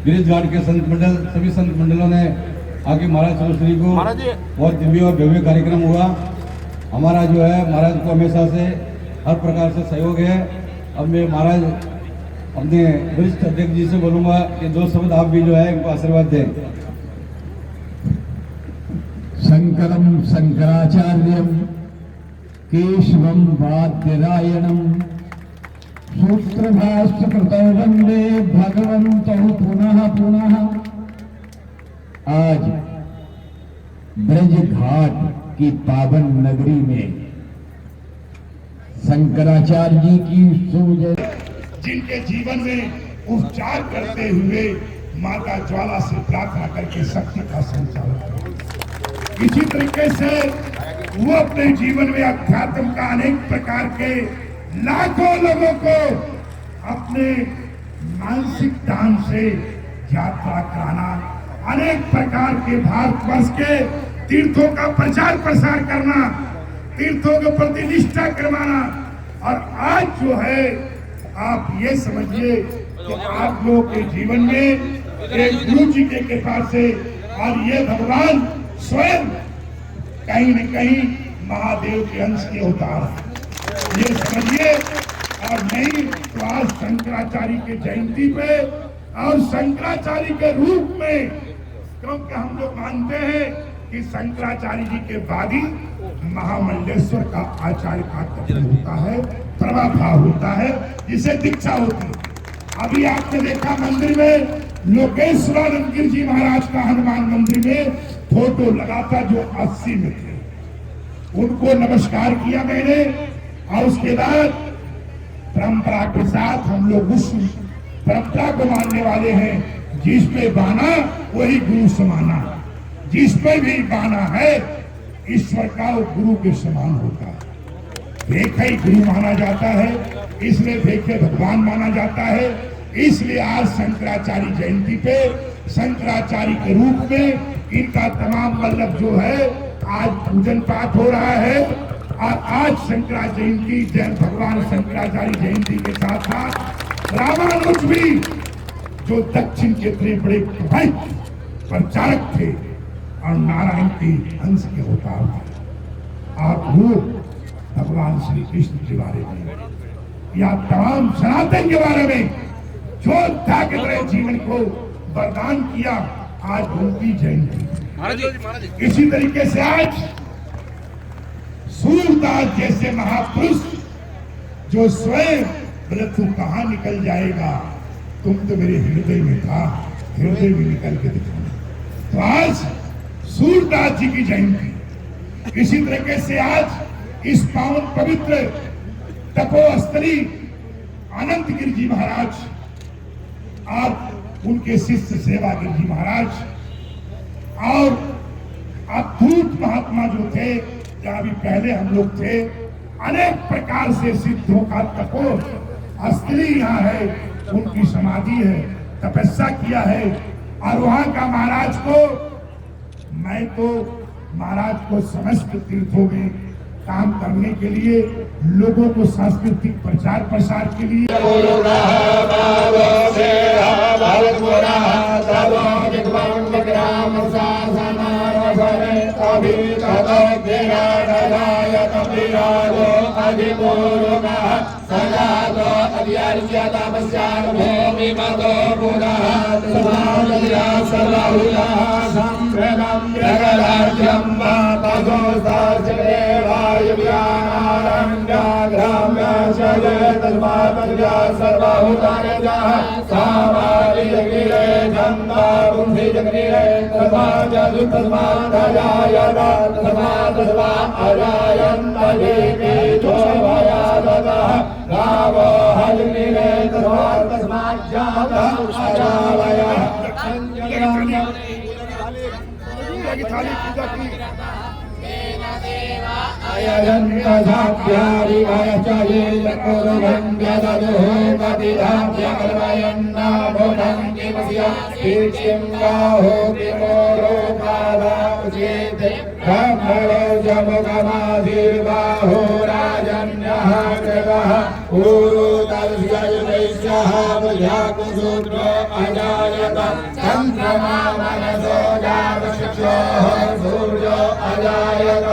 गिरीश घाट के संत मंडल, सभी संत मंडलों ने आके महाराज सर्वश्री को बहुत दिव्य और भव्य कार्यक्रम हुआ। हमारा जो है महाराज को हमेशा से हर प्रकार से सहयोग है। अब मैं महाराज अपने वरिष्ठ अध्यक्ष जी से बोलूंगा कि 2 शब्द आप भी जो है इनको आशीर्वाद दें। शंकरम शंकराचार्यम केशवम वाद्यरायणम सूत्रभाष्य कृतौ वंदे भगवन्तौ पुनः पुनः। आज ब्रज घाट की पावन नगरी में शंकराचार्य जी की सूझ जिनके जीवन में उपचार करते हुए माता ज्वाला से प्रार्थना करके शक्ति का संचालन करें। इसी तरीके से वो अपने जीवन में अध्यात्म का अनेक प्रकार के लाखों लोगों को अपने मानसिक दान से यात्रा कराना, अनेक प्रकार के भारतवर्ष के तीर्थों का प्रचार प्रसार करना, तीर्थों के प्रति निष्ठा करवाना। और आज जो है आप ये समझिए कि आप लोगों के जीवन में एक गुरु जी के कृपा से और ये भगवान स्वयं कहीं न कहीं महादेव के अंश के अवतार है, ये समझिए। और नहीं तो आज शंकराचार्य के जयंती पे और शंकराचार्य के रूप में, क्योंकि हम लोग मानते हैं कि शंकराचार्य जी के बाद ही महामंडलेश्वर का आचार्य का कथन होता है, प्रभाव होता है, जिसे दीक्षा होती है। अभी आपने देखा मंदिर में लोकेश्वरानंद गिरी जी महाराज का हनुमान मंदिर में फोटो लगा था जो 80 में थे, उनको नमस्कार किया मैंने। और उसके बाद परंपरा के साथ हम लोग उस परंपरा को मानने वाले हैं, जिस पे बाना वही गुरु समाना, जिस पे भी बाना है ईश्वर का वो गुरु के समान होता है। देखे ही गुरु माना जाता है, इसलिए देखे भगवान माना जाता है। इसलिए आज शंकराचार्य जयंती पे शंकराचार्य के रूप में इनका तमाम मतलब जो है आज पूजन पाठ हो रहा है। और आज शंकराचार्य जयंती, भगवान शंकराचार्य जयंती के साथ साथ रामानुज भी जो दक्षिण के इतने बड़े प्रचारक थे और नारायण के अंश के अवतार थे। आप लोग भगवान श्री कृष्ण के बारे में या तमाम सनातन के बारे में जो त्याग रहे जीवन को वरदान किया, आज उनकी जयंती। इसी तरीके से आज सूरदास जैसे महापुरुष जो स्वयं मृत्यु कहाँ निकल जाएगा, तुम तो मेरे हृदय में था, हृदय में निकल के दिखाना। तो आज सूरदास जी की जयंती। इसी तरीके से आज इस पावन पवित्र तपोस्थली अनंत गिरि जी महाराज और उनके शिष्य सेवागिरी जी महाराज और अद्भुत महात्मा जो थे, जहां भी पहले हम लोग थे, अनेक प्रकार से सिद्धों का तपोस्थली यहाँ है, उनकी समाधि है, तपस्या किया है। और वहां का महाराज को, मैं तो महाराज को समस्त तीर्थों में काम करने के लिए, लोगों को सांस्कृतिक प्रचार प्रसार के लिए सर्वभूतानि जगनीरे धम्मा बुद्धि जगनीरे तस्मात् जातु तस्मात् अजायत तस्मात् तस्मात् अजायन्त देवी जो भयादतः गावो हजनीरे तस्मात् तस्मात् जातः अजावयः की थाली पूजा की अयजन्ताभ्यारि अयचये चकुर्भङ्ग्यदधो कतिधाभ्यकल्पयन्ना भोढङ्गि मस्या कीर्तिं गाहोति मोरो पादापुजेते ब्रह्मणो जमुगमाधिर्बाहो राजन्यः कृतः ऊरो तस्यैश्यः बुद्ध्याकुसूत्रो अजायत चन्द्रमा मनसो जातचक्षोः सूर्यो अजायत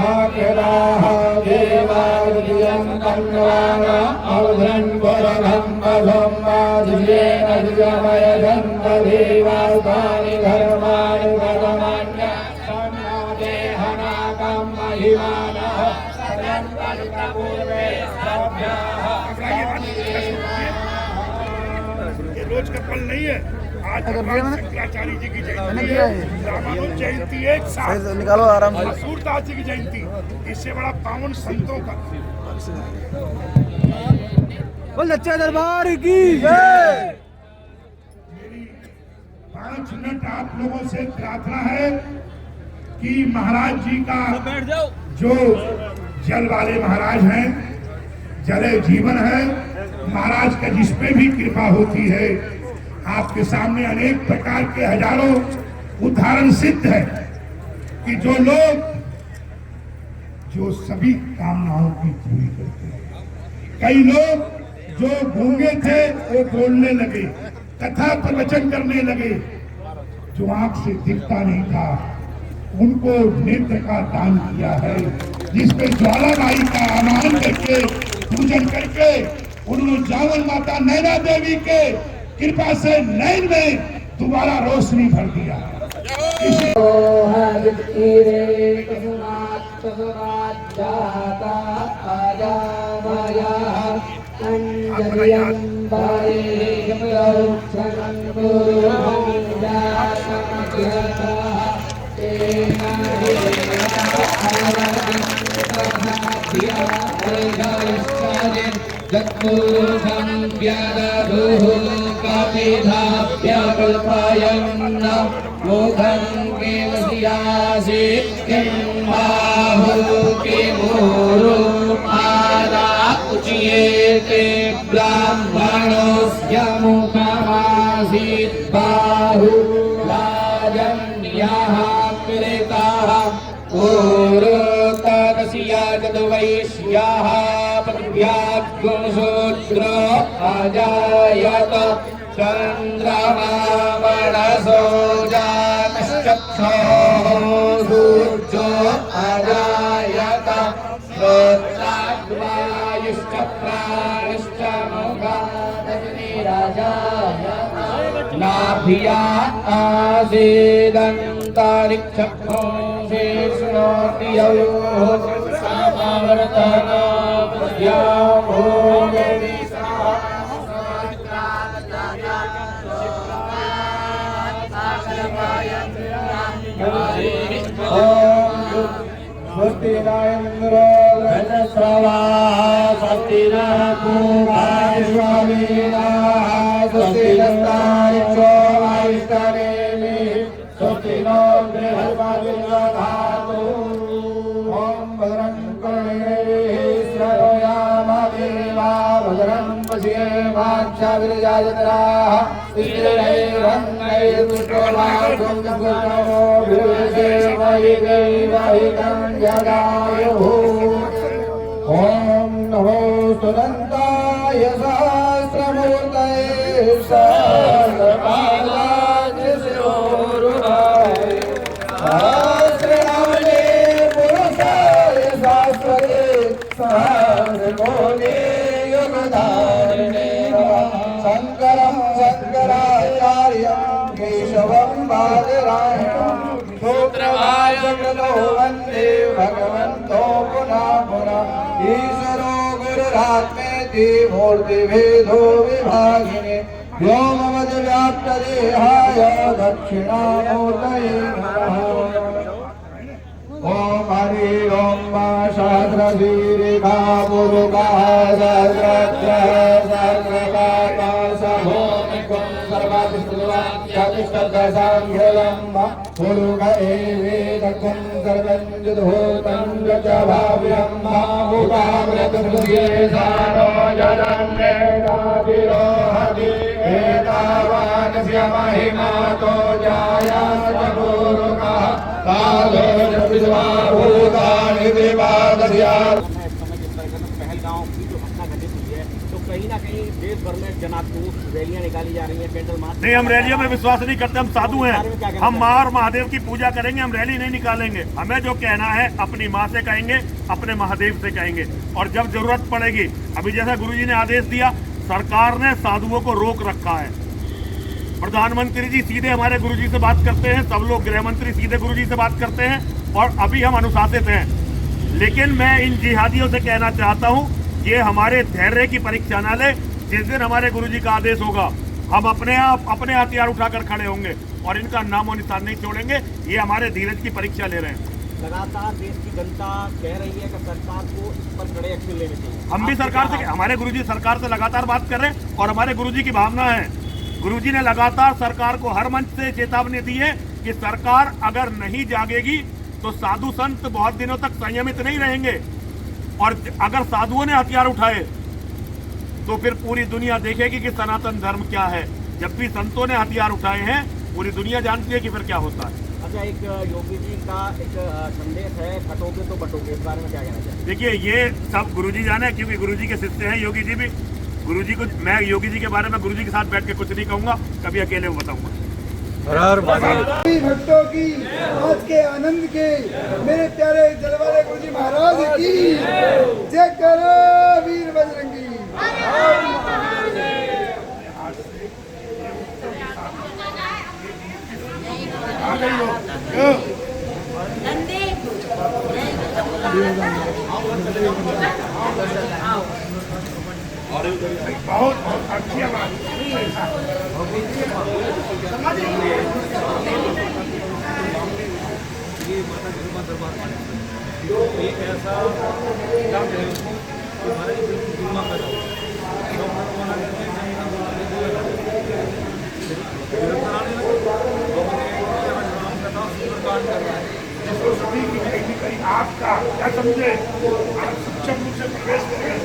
आकेदाः देवादियं कन्वाना अवधन वरधं मधं माधुर्येण दिव्यमयधन्त देवास्तानि धर्माणि धर्माण्य सन्नादेहनाकं महिमानः सदन्तपूर्वे सभ्याः ये रोज का पल नहीं है। आज भगवान शंकराचार्य जी की जयंती है, रामानुज जयंती एक साथ निकालो आराम से। सूरदास जी की जयंती, इससे बड़ा पावन संतों का। बोल सच्चे दरबार की जय। मेरी 5 मिनट आप लोगों से प्रार्थना है कि महाराज जी का जो जल वाले महाराज हैं, जले जीवन है, महाराज का जिस पे भी कृपा होती है, आपके सामने अनेक प्रकार के हजारों उदाहरण सिद्ध है कि जो लोग जो सभी कामनाओं की पूरी करते हैं। कई लोग जो गूंगे थे वो बोलने लगे, कथा प्रवचन करने लगे, जो आंख से दिखता नहीं था उनको नेत्र का दान किया है, जिसपे ज्वालाबाई का आह्वान करके पूजन करके उन्होंने जावन माता नैना देवी के कृपा से नैन में दोबारा रोशनी भर दिया। जत्पुरुषं व्यादधुः कपिधाभ्यकल्पयन् मुखं केवस्यासि किं बाहुः किमूरो पादा उच्येते ब्राह्मणस्य मुखमासीत् बाहुः राजन्यः कृतः ऊरुतकस्या चतुर्वैश्याः पृथ्व्याग्निशूद्र अजायत चन्द्रमा मनसो जातश्चक्षुः सूर्यो अजायत श्रोत्राग्वायुश्च प्राणश्च मुखादग्निरजायत नाभिया आसीदन्तरिक्षभूषे शृणोति ययोः समवर्तना स्वस्ति नायन्द्रो घनश्रवाः स्वस्ति न पूर्वाश्वमेधाः स्वस्ति नस्तारिक्षो वायुष्टनेमिः स्वस्ति नो बृहस्पतिर्दधातु ॐ भद्रं कर्णेभिः श्रवयामदेवा भद्रं पश्येमाक्षाभिर्जायतराः ॐ नमो सुनन्ताय सहस्रमूर्तये सहस्रनामने पुरुषाय शाश्वते सहस्रकोटि युगधारिणे नमः। शङ्करं शङ्कराचार्यं केशवं बादरायणं सूत्रभाष्यकृतो वन्दे भगवन्तो पुनः पुनः। ईश्वरो गुरुरात्मेति मूर्तिभेदो विभागिने व्योमवद्व्याप्तदेहाय दक्षिणामूर्तये नमः। ओम हरि ओम सहस्रशीर्षा पुरुषः सहस्रपाता सभोमिकं सर्वातिष्ठदशाङ्घ्रिलम्ब पुरुष एवेदकं सर्वं यद्भूतं च भाव्यं माहुतामृतृये सानो जगन्नेतातिरोहति एतावानस्य महिमा तो जायात पुरुषः कालो पहलगांव की जो घटना घटित हुई है, तो कहीं ना कहीं देश भर में जनाक्रोश रैलियां निकाली जा रही हैं, कैंडल मार्च। नहीं, हम रैलियों में विश्वास नहीं करते, हम साधु हैं। हम माँ और महादेव की पूजा करेंगे, हम रैली नहीं निकालेंगे। हमें जो कहना है अपनी माँ से कहेंगे, अपने महादेव से कहेंगे, और जब जरूरत पड़ेगी, अभी जैसा गुरुजी ने आदेश दिया, सरकार ने साधुओं को रोक रखा है। प्रधानमंत्री जी सीधे हमारे गुरुजी से बात करते हैं, सब लोग गृह मंत्री सीधे गुरुजी से बात करते हैं, और अभी हम अनुशासित हैं। लेकिन मैं इन जिहादियों से कहना चाहता हूं, ये हमारे धैर्य की परीक्षा ना ले। जिस दिन हमारे गुरुजी का आदेश होगा, हम अपने आप अपने हथियार उठाकर खड़े होंगे और इनका नामो निशान नहीं छोड़ेंगे। ये हमारे धीरज की परीक्षा ले रहे हैं। लगातार देश की जनता कह रही है कि सरकार को इस पर कड़े एक्शन लेने चाहिए। हम भी सरकार से, हमारे गुरुजी सरकार से लगातार बात कर रहे हैं, और हमारे गुरुजी की भावना है। गुरुजी ने लगातार सरकार को हर मंच से चेतावनी दी है कि सरकार अगर नहीं जागेगी तो साधु संत बहुत दिनों तक संयमित नहीं रहेंगे, और अगर साधुओं ने हथियार उठाए तो फिर पूरी दुनिया देखेगी कि सनातन धर्म क्या है। जब भी संतों ने हथियार उठाए हैं, पूरी दुनिया जानती है कि फिर क्या होता है। अच्छा, एक योगी जी का एक संदेश है, खटोगे तो बटोगे, इस बारे में क्या कहना चाहिए? देखिए, ये सब गुरुजी जाने, क्योंकि गुरुजी के शिष्य हैं योगी जी भी। गुरुजी को मैं योगी जी के बारे में गुरुजी के साथ बैठ के कुछ नहीं कहूंगा, कभी अकेले में बताऊंगा। भक्तों की आज के आनंद के मेरे प्यारे जलवाले गुरुजी महाराज की जय करो वीर बजरंगी। बहुत बहुत अच्छी बात। एक ऐसा काम है जो हमारे जुम्मा कर सभी की कहीं कहीं आपका क्या समझे, आप सक्षम रूप से प्रवेश करें।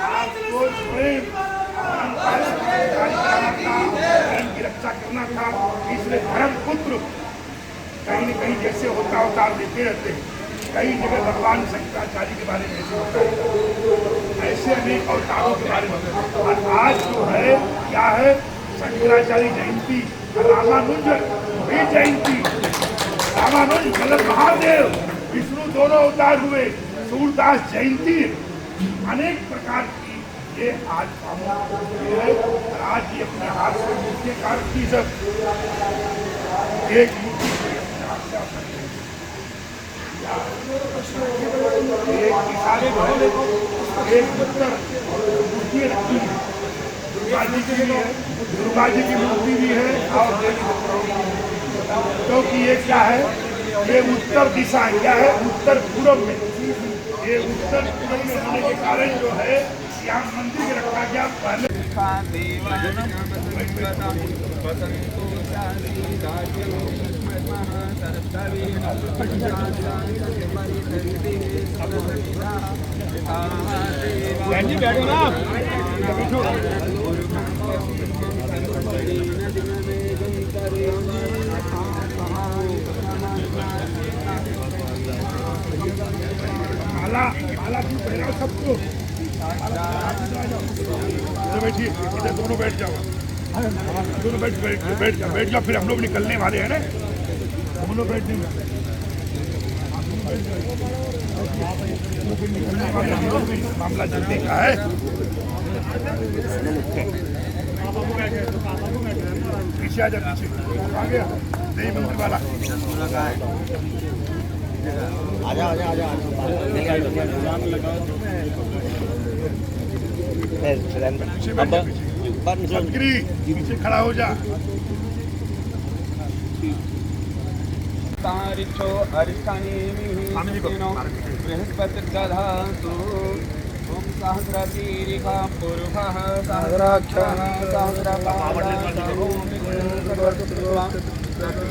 आपको स्वयं की रक्षा करना था, इसलिए धर्म पुत्र कहीं न कहीं जैसे होता अवतार देते रहते हैं। कई जगह भगवान शंकराचार्य के बारे में ऐसे होता है, ऐसे अनेक अवतारों के बारे में। और आज जो है क्या है, शंकराचार्य जयंती, रामानुज भी जयंती। रामानुज मतलब महादेव, विष्णु दोनों अवतार हुए। सूरदास जयंती, अनेक प्रकार की ये आज है। आज ये अपने हाथ से मूर्ति काटती सब एक मूर्ति एक उत्तर मूर्ति रखी है। दुर्गा जी की मूर्ति भी है, और क्योंकि ये क्या है, ये उत्तर दिशा है, क्या है, उत्तर पूर्व में। ये उत्तर पूर्व में होने के कारण जो है यहाँ मंदिर के रखा गया। पहले बैठो ना। माला माला भी पहना सबको। बैठिए, इधर दोनों बैठ जाओ। दोनों बैठ जाओ, फिर हम लोग निकलने वाले हैं ना, हम लोग बैठ जाएंगे, निकलने वाले हम लोग भी, मामला जल्दी का है। पीछे आ जा, पीछे आ गया नहीं मंदिर वाला, पीछे खड़ा हो जा। तारिक्षो अरिष्टानेमिनो बृहस्पतिर्दधातु ओम सहस्रतीरिका पुरुषः सहस्राक्षः सहस्रपादाः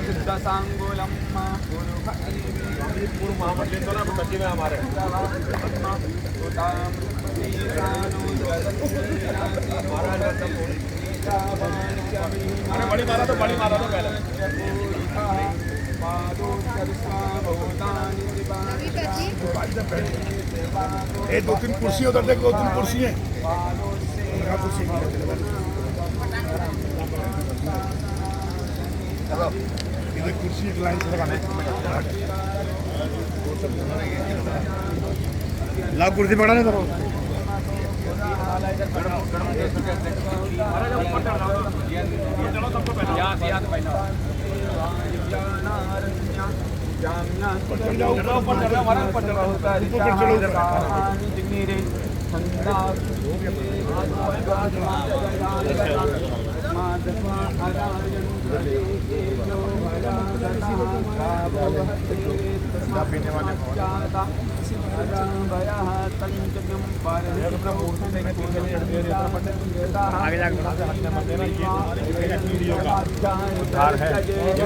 सिद्धसाङ्गुलं पूर्व महामंडलेश्वर में हमारे बड़ी मारा तो पहले ये 2-3 कुर्सी उधर देख, 2-3 कुर्सी है, इधर कुर्सी एक लाइन से लगाना है, लाभ कुर्सी पकड़ाने करो।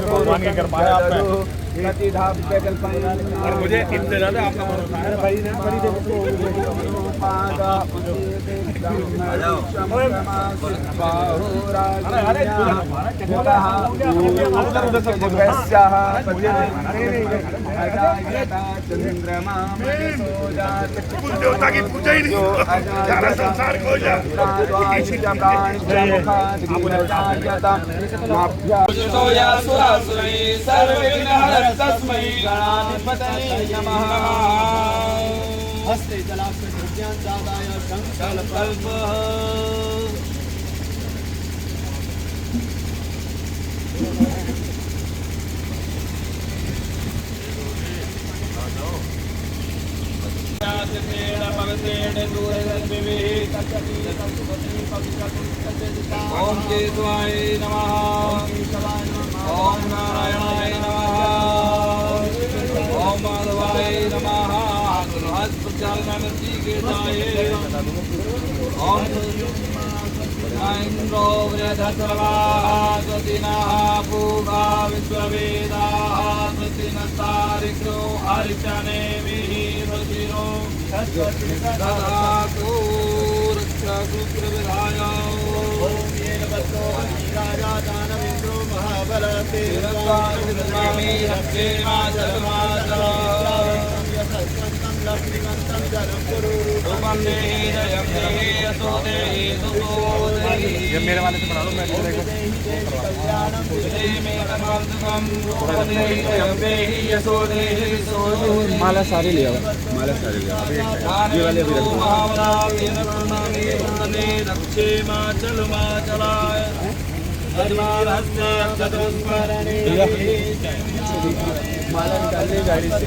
भगवान की कृपा है आप और मुझे इतने ज्यादा आपका भरोसा है भाई ने बड़ी देवता की पूजा ही नहीं, सारा संसार खो जा। तस्मै गणाधिपतये नमः। हस्ते जलाक्षदाय संकल्पः ओम केतवाय नमः, ओम नारायणाय नमः, ओम माधवाय नमः, ओम इंद्रो वृद्धस्रवादिनः पूर्वा विश्ववेदाः प्रतिनस्तारिक्षो अर्चनेमिः रुचिरो ददातु रक्षासूत्रविधाय राजा दानवेन्द्रो महाबलते स्वामी रक्षे मेरे वाले से बना लो, मैं माला सारी लिया, माला सारी लिया, ये वाले अभी रखे माला निकालने गाड़ी से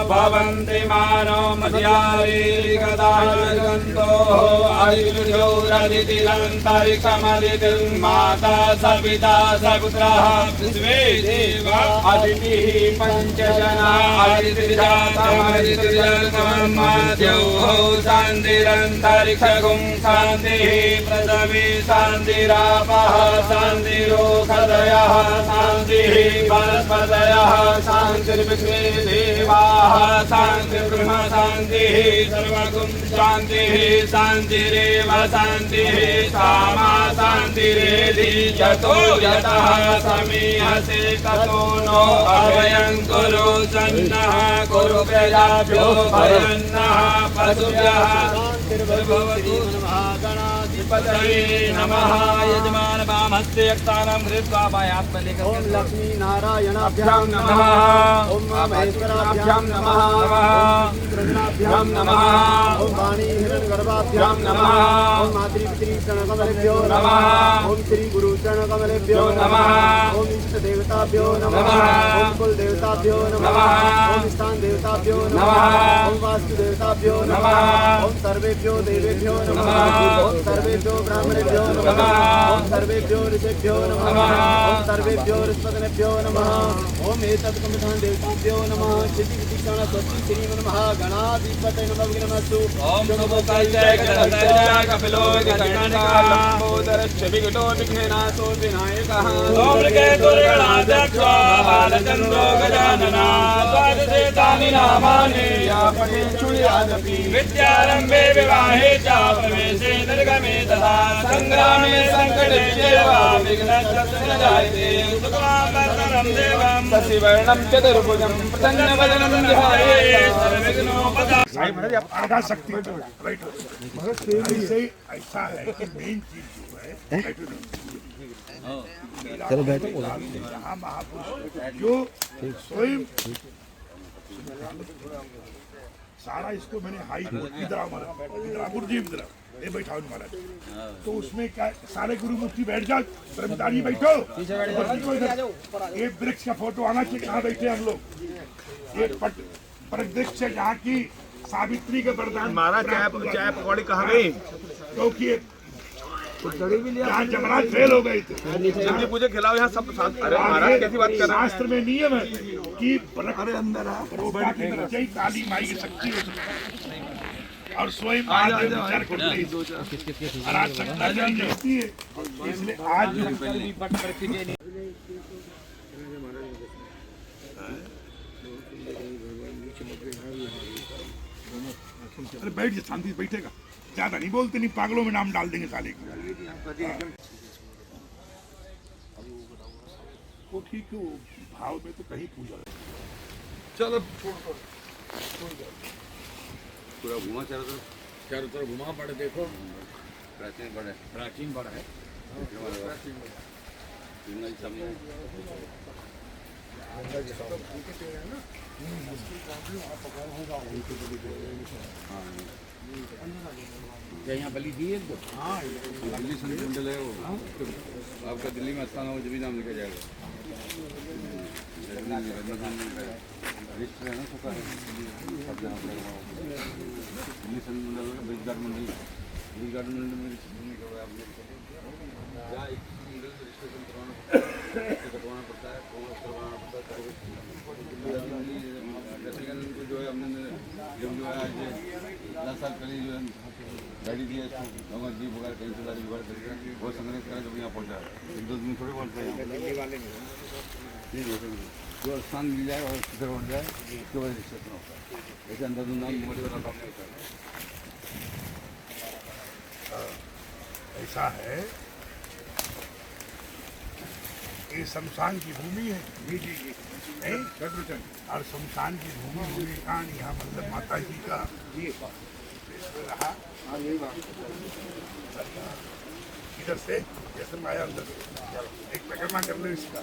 भवन्ति मानो मध्यारीगदागन्तो आयुर्योरदितिरन्तरिकमदितिं माता सविता सपुत्रः विश्वे देवा अदितिः पञ्चजना अदितिर्जातमदितिर्जगन्माद्यौः शान्तिरन्तरिक्षगुं शान्तिः प्रथमे शान्तिरापः शान्तिरोषधयः शान्ति शान्तिः वनस्पतयः शान्तिर्विश्वे देवाः शान्तिर्ब्रह्म शान्तिः सर्वगुं शान्तिः शान्तिरेव शान्तिः सामा शान्तिरेधि यतो यतः समीहसे ततो नो अभयं कुरु सन्नः कुरु प्रजाभ्यो भयन्नः पशुभ्यः शान्तिर्भवतु गणाधिपतये नमः यजमान वामहस्ते यक्तानां हृत्वा पायात्मलेखं ओम लक्ष्मी नारायणाभ्यां नमः ओम महेश्वराभ्यां नमः रुद्राभ्यां नमः ओम वाणी हिरण्यगर्भाभ्यां नमः ओम मातृपितृ चरणकमलेभ्यो नमः ओम श्री गुरु चरणकमलेभ्यो नमः ओम इष्ट देवताभ्यो नमः ओम कुल देवताभ्यो नमः ओम स्थान देवताभ्यो नमः ओम वास्तु देवताभ्यो नमः ओम सर्वेभ्यो देवेभ्यो नमः ओम सर्वेभ्यो ब्राह्मणेभ्यो नमः ओम सर्वेभ्यो ऋषिभ्यो नमः ओम सर्वेभ्यो ऋष्पतिभ्यो नमः ओम एतत्कमिधान देवताभ्यो नमः सिद्धि विधिक्षण स्वस्ति श्रीमन्मः गणाधिपतये नमः विघ्नमस्तु ओम नमो कालजय गणपतये कपिलो गणनायकः लंबोदरश्च विघ्नो विघ्ननाशो विनायकः ओम ऋगे दुर्गणाध्यक्षो बालचन्द्रो गजानना द्वादशेतानि नामानि या पठेषु यादपि विद्यारम्भे विवाहे च प्रवेशे निर्गमे तथा संग्रामे संकटे चैव विघ्नस्तस्य न जायते सुखमावरदं देवं शशिवर्णं चतुर्भुजं प्रसन्नवदनं ध्यायेत् सर्वविघ्नोपशान्तये। आगा सकती है बैठो। ऐसे ऐसा है कि मेन चीज जो है चलो बैठो। जहाँ महापुरुष जो स्वयं सारा इसको मैंने हाई इधर आओ महाराज, इधर आओ गुरुजी, इधर आओ, ये बैठाओ महाराज। तो उसमें क्या सारे गुरु मुफ्ती बैठ जाओ, ब्रह्मचारी बैठो, ये वृक्ष का फोटो आना चाहिए। कहाँ बैठे हम लोग? ये वृक्ष है जहाँ की सावित्री के वरदान। महाराज चाय पकौड़ी कहाँ गई? क्योंकि यहाँ जमराज फेल हो गए थे। जल्दी मुझे खिलाओ यहाँ सब। अरे महाराज कैसी बात कर रहे हैं? शास्त्र में नियम है कि अंदर काली माई की शक्ति हो सकती और स्वयं विचार करते हैं। और आज सत्ता जगती है, इसलिए आज अरे बैठ जा, शांति से बैठेगा। ज्यादा नहीं बोलते, नहीं पागलों में नाम डाल देंगे साले को। वो ठीक है, भाव में तो कहीं पूजा। चलो पूरा घुमा चारों तरफ घुमा पड़े, देखो प्राचीन बड़ा है यहाँ बलि दी है। हाँ, दिल्ली संत मंडल है वो। आपका दिल्ली में स्थान हो जब भी नाम लिखा जाएगा। रजिस्टर है ना सबका, सब जहाँ पर दिल्ली संत मंडल है। ब्रिज गार्ड मंडल में रजिस्ट्रेशन लिखा हुआ है आपने। जहाँ एक मंडल में रजिस्ट्रेशन करवाना पड़ता है, करवाना पड़ता है। जो है हमने जब जो है आज 10 साल पहले जो है गाड़ी दी है इसको जी वगैरह कहीं से गाड़ी वगैरह करके बहुत संग्रह करा जब यहाँ पहुँचा है। 1-2 दिन थोड़े बोलते हैं जो स्थान मिल जाए और किधर उठ जाए उसके बाद रजिस्ट्रेशन होता है। ऐसे अंदर नाम मोड़ी वाला काम नहीं होता है। ऐसा है, ये शमशान की भूमि है। नहीं, और शमशान की भूमि होने का यहाँ मतलब माता जी का रहा। इधर से जैसे माया अंदर एक परिक्रमा कर लो इसका।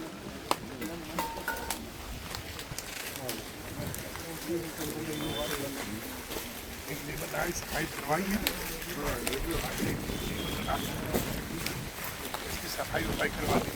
एक ने बताया सफाई करवाइए, इसकी सफाई वफाई करवा दी।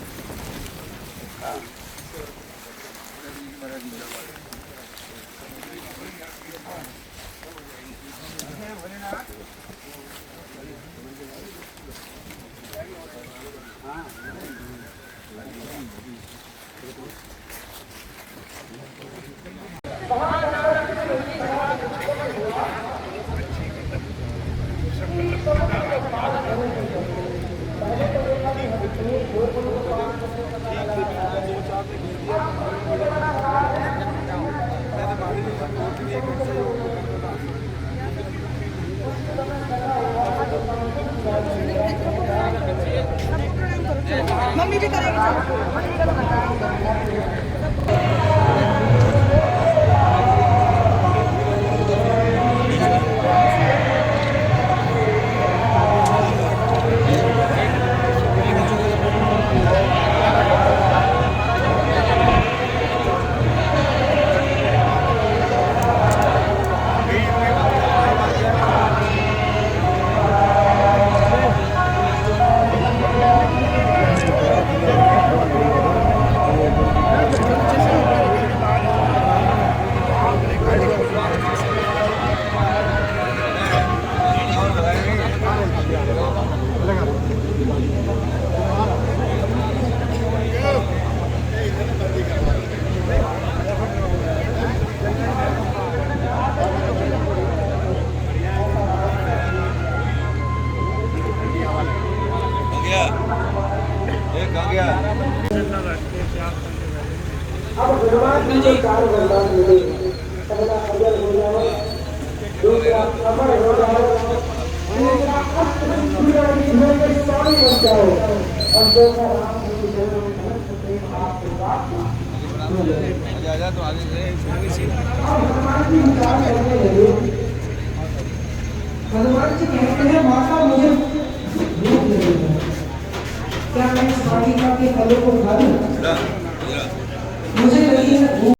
मम्मी भी करेगी हनुमान जी कहते हैं माता मुझे भूख लगी है, क्या मैं इस वाटिका के फलों को खा लूं? मुझे लगी है भूख।